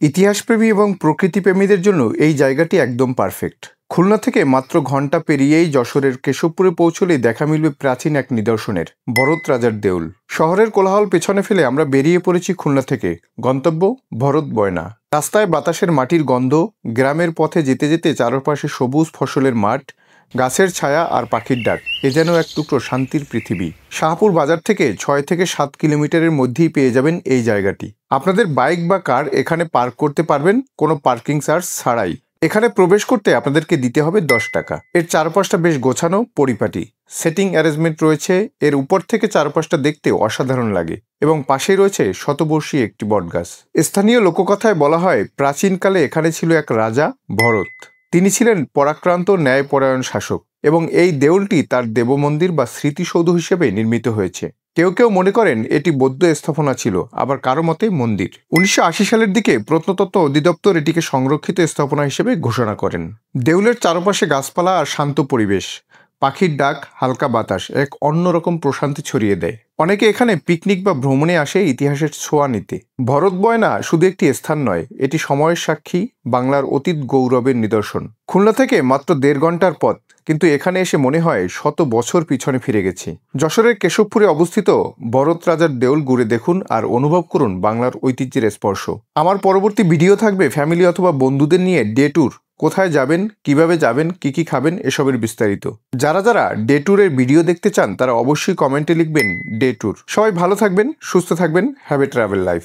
ইতিহাসপ্রেমী এবং প্রকৃতিপ্রেমীদের জন্য এই জায়গাটি একদম পারফেক্ট। খুলনা থেকে মাত্র ঘন্টা পেরিয়েই যশোরের কেশবপুরে পৌঁছলেই দেখা মিলবে প্রাচীন এক নিদর্শনের, ভরত রাজার দেউল। শহরের কোলাহল পেছনে ফেলে আমরা বেরিয়ে পড়েছি খুলনা থেকে, গন্তব্য ভরত বয়না। রাস্তায় বাতাসের মাটির গন্ধ, গ্রামের পথে যেতে যেতে চারপাশে সবুজ ফসলের মাঠ, গাছের ছায়া আর পাখির ডাক, এ যেন এক টুকরো শান্তির পৃথিবী। শাহপুর বাজার থেকে 6 থেকে 7 কিলোমিটারের মধ্যেই পেয়ে যাবেন এই জায়গাটি। আপনাদের বাইক বা কার এখানে পার্ক করতে পারবেন কোনো পার্কিং চার্জ ছাড়াই। এখানে প্রবেশ করতে আপনাদেরকে দিতে হবে 10 টাকা। এর চারপাশটা বেশ গোছানো, পরিপাটি, সেটিং অ্যারেঞ্জমেন্ট রয়েছে। এর উপর থেকে চারপাশটা দেখতে অসাধারণ লাগে এবং পাশেই রয়েছে শতবর্ষী একটি বটগাছ। স্থানীয় লোককথায় বলা হয়, প্রাচীনকালে এখানে ছিল এক রাজা ভরত। তিনি ছিলেন পরাক্রান্ত ন্যায়পরায়ণ শাসক এবং এই দেউলটি তার দেবমন্দির বা স্মৃতিসৌধ হিসেবে নির্মিত হয়েছে। কেউ কেউ মনে করেন এটি বৌদ্ধ স্থাপনা ছিল, আবার কারো মতে মন্দির। 1980 সালের দিকে প্রত্নতত্ত্ব অধিদপ্তর এটিকে সংরক্ষিত স্থাপনা হিসেবে ঘোষণা করেন। দেউলের চারপাশে গাছপালা আর শান্ত পরিবেশ, পাখির ডাক, হালকা বাতাস এক অন্যরকম প্রশান্তি ছড়িয়ে দেয়। অনেকে এখানে পিকনিক বা ভ্রমণে আসে ইতিহাসের ছোঁয়া নিতে। ভরত বয়না শুধু একটি স্থান নয়, এটি সময়ের সাক্ষী, বাংলার অতীত গৌরবের নিদর্শন। খুলনা থেকে মাত্র 1.5 ঘন্টার পথ, কিন্তু এখানে এসে মনে হয় শত বছর পিছনে ফিরে গেছি। যশোরের কেশবপুরে অবস্থিত ভরত রাজার দেউল ঘুরে দেখুন আর অনুভব করুন বাংলার ঐতিহ্যের স্পর্শ। আমার পরবর্তী ভিডিও থাকবে ফ্যামিলি অথবা বন্ধুদের নিয়ে ডে ট্যুর। কোথায় যাবেন, কিভাবে যাবেন, কি খাবেন, এসবের বিস্তারিত। যারা যারা ডে ট্যুরের ভিডিও দেখতে চান তারা অবশ্যই কমেন্টে লিখবেন ডে ট্যুর। সবাই ভালো থাকবেন, সুস্থ থাকবেন। Have a travel life.